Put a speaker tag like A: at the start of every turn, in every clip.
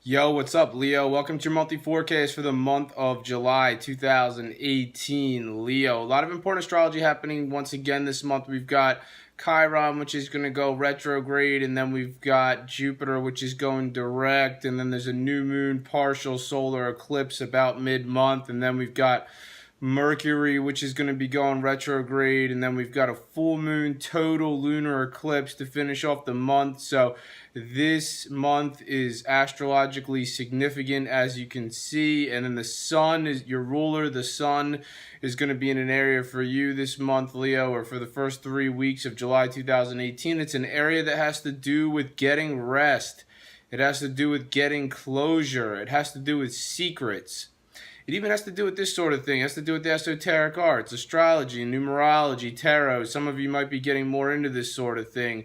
A: Yo, what's up, Leo? Welcome to your monthly forecast for the month of July 2018. Leo, a lot of important astrology happening once again this month. We've got Chiron, which is going to go retrograde, and then we've got Jupiter, which is going direct, and then there's a new moon partial solar eclipse about mid-month, and then we've got Mercury, which is going to be going retrograde, and then we've got a full moon total lunar eclipse to finish off the month. So this month is astrologically significant, as you can see, and then the sun is your ruler. The sun is going to be in an area for you this month, Leo, or for the first 3 weeks of July 2018. It's an area that has to do with getting rest. It has to do with getting closure. It has to do with secrets. It even has to do with this sort of thing. It has to do with the esoteric arts, astrology, numerology, tarot. Some of you might be getting more into this sort of thing.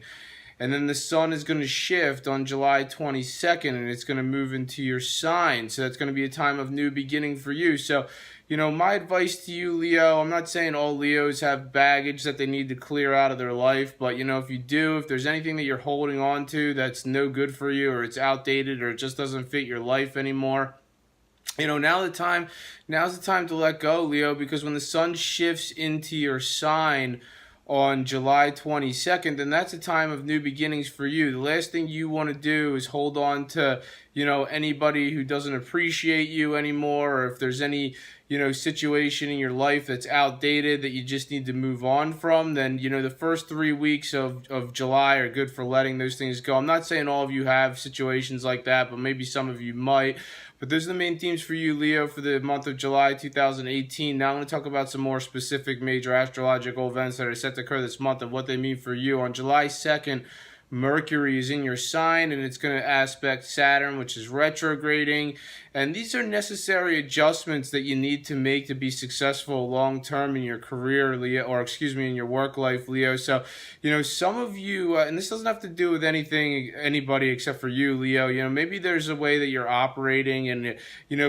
A: And then the sun is going to shift on July 22nd, and it's going to move into your sign. So that's going to be a time of new beginning for you. So, my advice to you, Leo, I'm not saying all Leos have baggage that they need to clear out of their life, but, if you do, if there's anything that you're holding on to that's no good for you, or it's outdated, or it just doesn't fit your life anymore, now's the time to let go, Leo, because when the sun shifts into your sign on July 22nd, then that's a time of new beginnings for you. The last thing you want to do is hold on to, anybody who doesn't appreciate you anymore, or if there's any, situation in your life that's outdated that you just need to move on from, then, the first 3 weeks of July are good for letting those things go. I'm not saying all of you have situations like that, but maybe some of you might. But those are the main themes for you, Leo, for the month of July 2018. Now I'm going to talk about some more specific major astrological events that are set to occur this month and what they mean for you. On July 2nd, Mercury is in your sign, and it's going to aspect Saturn, which is retrograding. And these are necessary adjustments that you need to make to be successful long term in your career, Leo, or in your work life, Leo. So, some of you, and this doesn't have to do with anybody except for you, Leo. Maybe there's a way that you're operating, and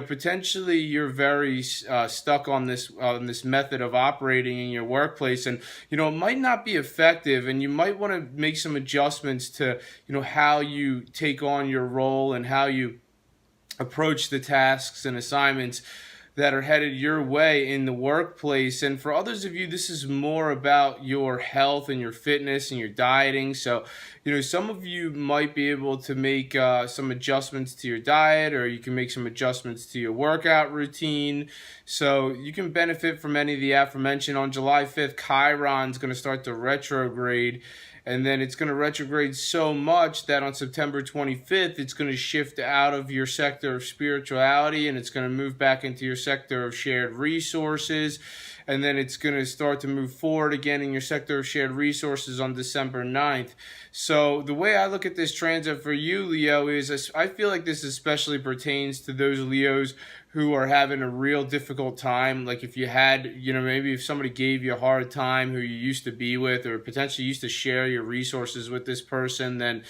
A: potentially you're very stuck on this method of operating in your workplace, and it might not be effective, and you might want to make some adjustments to how you take on your role and how you approach the tasks and assignments that are headed your way in the workplace. And for others of you, this is more about your health and your fitness and your dieting. So, some of you might be able to make some adjustments to your diet, or you can make some adjustments to your workout routine. So you can benefit from any of the aforementioned. On July 5th, Chiron's going to start to retrograde. And then it's going to retrograde so much that on September 25th, it's going to shift out of your sector of spirituality, and it's going to move back into your sector of shared resources. And then it's going to start to move forward again in your sector of shared resources on December 9th. So the way I look at this transit for you, Leo, is I feel like this especially pertains to those Leos who are having a real difficult time. Like if you had, maybe if somebody gave you a hard time who you used to be with, or potentially used to share your resources with this person, then,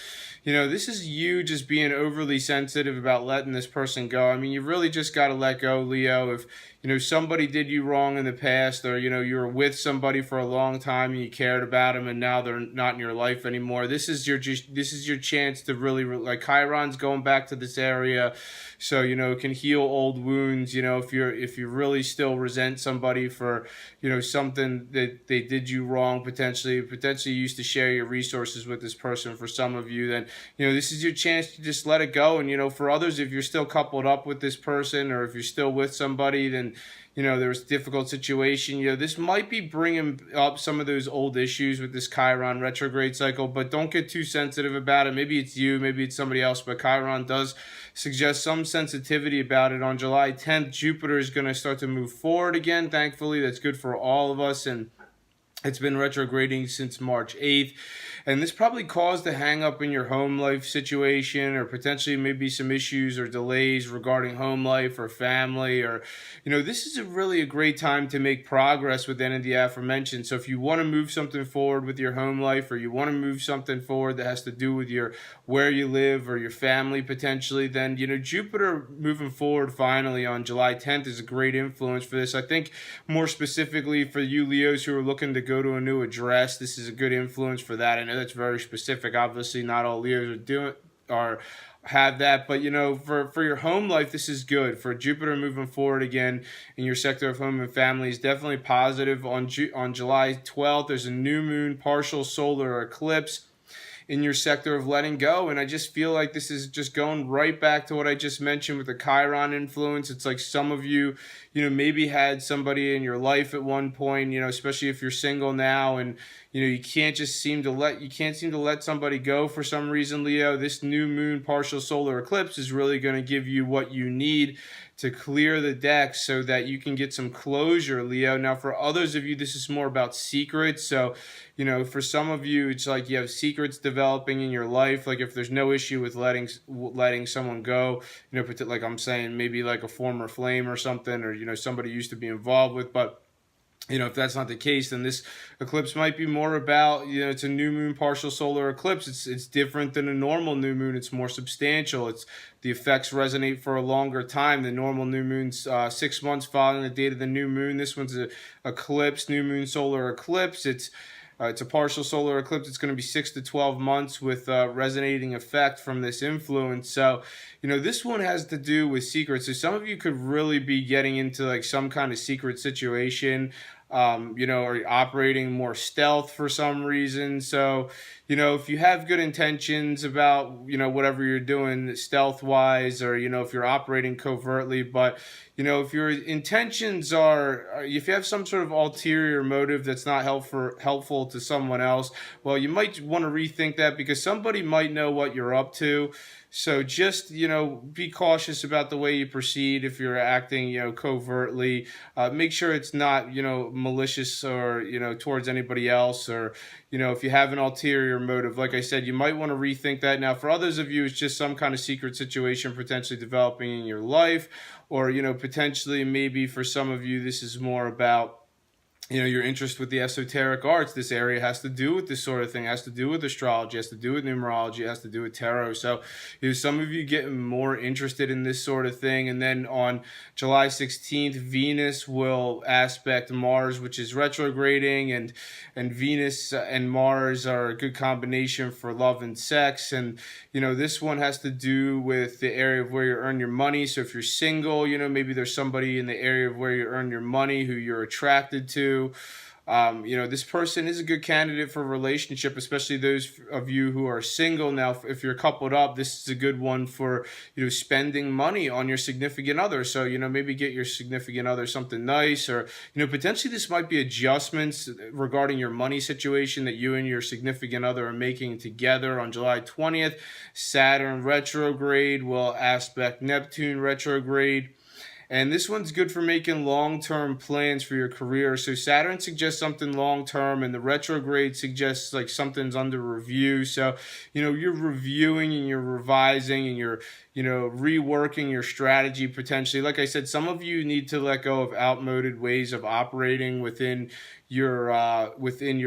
A: this is you just being overly sensitive about letting this person go. I mean, you really just got to let go, Leo. If, somebody did you wrong in the past, or, you were with somebody for a long time and you cared about them and now they're not in your life anymore. This is your chance to really, like Chiron's going back to this area. So, it can heal old wounds, if you really still resent somebody for, something that they did you wrong, potentially you used to share your resources with this person for some of you, then, this is your chance to just let it go. And, for others, if you're still coupled up with this person, or if you're still with somebody, then, there's a difficult situation. This might be bringing up some of those old issues with this Chiron retrograde cycle, but don't get too sensitive about it. Maybe it's you, maybe it's somebody else, but Chiron does suggest some sensitivity about it. On July 10th, Jupiter is going to start to move forward again. Thankfully, that's good for all of us, and it's been retrograding since March 8th. And this probably caused a hang up in your home life situation, or potentially maybe some issues or delays regarding home life or family, or, this is really a great time to make progress with any of the aforementioned. So if you want to move something forward with your home life, or you want to move something forward that has to do with where you live or your family potentially, then, Jupiter moving forward finally on July 10th is a great influence for this. I think more specifically for you Leos who are looking to go to a new address, this is a good influence for that. I know that's very specific. Obviously, not all Leos are have that. But for your home life, this is good. For Jupiter moving forward again in your sector of home and family is definitely positive. On July 12th, there's a new moon partial solar eclipse in your sector of letting go. And I just feel like this is just going right back to what I just mentioned with the Chiron influence. It's like some of you, maybe had somebody in your life at one point, especially if you're single now, and you can't seem to let somebody go for some reason, Leo. This new moon partial solar eclipse is really going to give you what you need to clear the deck so that you can get some closure, Leo. Now, for others of you, this is more about secrets. So, for some of you, it's like you have secrets developing in your life. Like if there's no issue with letting someone go, like I'm saying, maybe like a former flame or something, or somebody you used to be involved with, but if that's not the case, then this eclipse might be more about, it's a new moon partial solar eclipse. It's different than a normal new moon. It's more substantial. The effects resonate for a longer time. The normal new moon's 6 months following the date of the new moon. This one's a eclipse, new moon solar eclipse. It's a partial solar eclipse. It's going to be 6 to 12 months with resonating effect from this influence. So, this one has to do with secrets. So some of you could really be getting into like some kind of secret situation, or operating more stealth for some reason. So, if you have good intentions about, whatever you're doing stealth wise, or, if you're operating covertly, but, if your intentions if you have some sort of ulterior motive that's not helpful to someone else, well, you might want to rethink that, because somebody might know what you're up to. So just, be cautious about the way you proceed if you're acting, covertly. Make sure it's not, malicious or, towards anybody else, or, if you have an ulterior motive. Like I said, you might want to rethink that. Now, for others of you, it's just some kind of secret situation potentially developing in your life, or, potentially maybe for some of you, this is more about your interest with the esoteric arts. This area has to do with this sort of thing, has to do with astrology, has to do with numerology, has to do with tarot. So some of you get more interested in this sort of thing. And then on July 16th, Venus will aspect Mars, which is retrograding, and Venus and Mars are a good combination for love and sex. And this one has to do with the area of where you earn your money. So if you're single, maybe there's somebody in the area of where you earn your money who you're attracted to. This person is a good candidate for a relationship, especially those of you who are single. Now, if you're coupled up, this is a good one for, spending money on your significant other. So, maybe get your significant other something nice, or, potentially this might be adjustments regarding your money situation that you and your significant other are making together. On July 20th, Saturn retrograde will aspect Neptune retrograde. And this one's good for making long-term plans for your career. So Saturn suggests something long-term, and the retrograde suggests like something's under review. So, you're reviewing and you're revising and you're, reworking your strategy potentially. Like I said, some of you need to let go of outmoded ways of operating within your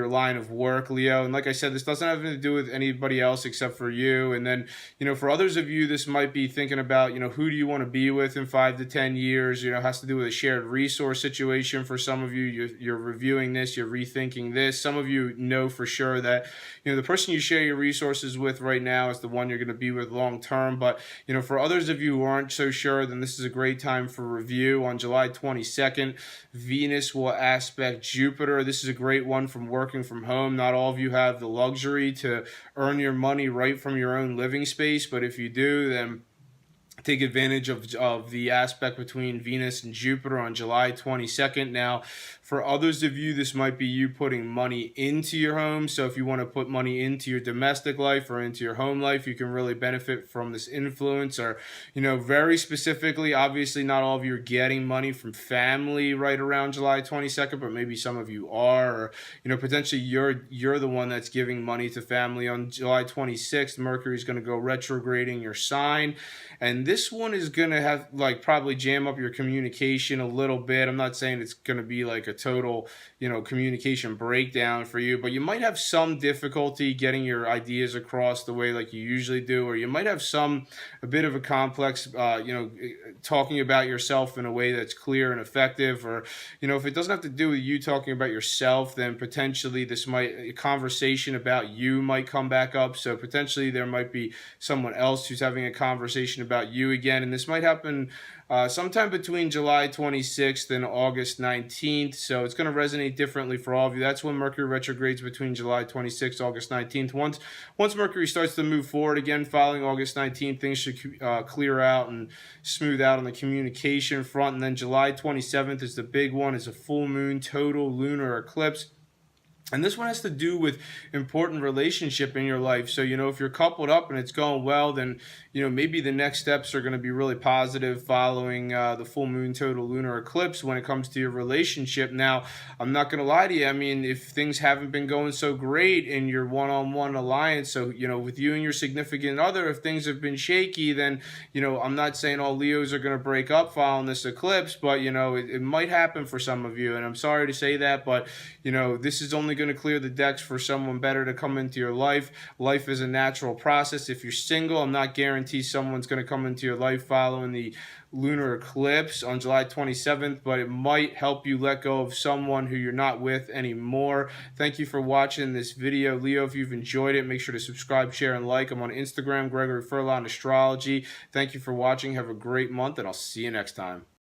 A: line of work, Leo. And like I said, this doesn't have anything to do with anybody else except for you. And then, for others of you, this might be thinking about, who do you want to be with in 5 to 10 years? Has to do with a shared resource situation. For some of you, you're reviewing this, you're rethinking this. Some of you know for sure that, the person you share your resources with right now is the one you're going to be with long term. But, for others of you who aren't so sure, then this is a great time for review. On July 22nd, Venus will aspect Jupiter. This is a great one from working from home. Not all of you have the luxury to earn your money right from your own living space, but if you do, then take advantage of the aspect between Venus and Jupiter on July 22nd. Now, for others of you, this might be you putting money into your home. So if you want to put money into your domestic life or into your home life, you can really benefit from this influence. Or, very specifically, obviously not all of you are getting money from family right around July 22nd, but maybe some of you are. Or, potentially you're the one that's giving money to family. On July 26th, Mercury is going to go retrograding your sign. And this one is going to have like probably jam up your communication a little bit. I'm not saying it's going to be like a total, communication breakdown for you, but you might have some difficulty getting your ideas across the way like you usually do, or you might have a bit of a complex, talking about yourself in a way that's clear and effective, or, if it doesn't have to do with you talking about yourself, then potentially a conversation about you might come back up. So potentially there might be someone else who's having a conversation about you again, and this might happen sometime between July 26th and August 19th. So it's going to resonate differently for all of you. That's when Mercury retrogrades, between July 26th, August 19th. Once Mercury starts to move forward again following August 19th, things should clear out and smooth out on the communication front. And then July 27th is the big one. It's a full moon total lunar eclipse. And this one has to do with important relationship in your life. So, if you're coupled up and it's going well, then, maybe the next steps are going to be really positive following the full moon total lunar eclipse when it comes to your relationship. Now, I'm not going to lie to you. I mean, if things haven't been going so great in your one-on-one alliance, so, with you and your significant other, if things have been shaky, then, I'm not saying all Leos are going to break up following this eclipse, but, it might happen for some of you. And I'm sorry to say that, but, this is only going to clear the decks for someone better to come into your life. Life is a natural process. If you're single, I'm not guarantee someone's going to come into your life following the lunar eclipse on July 27th, but it might help you let go of someone who you're not with anymore. Thank you for watching this video, Leo. If you've enjoyed it, make sure to subscribe, share, and like. I'm on Instagram, Gregory Furlan Astrology. Thank you for watching. Have a great month, and I'll see you next time.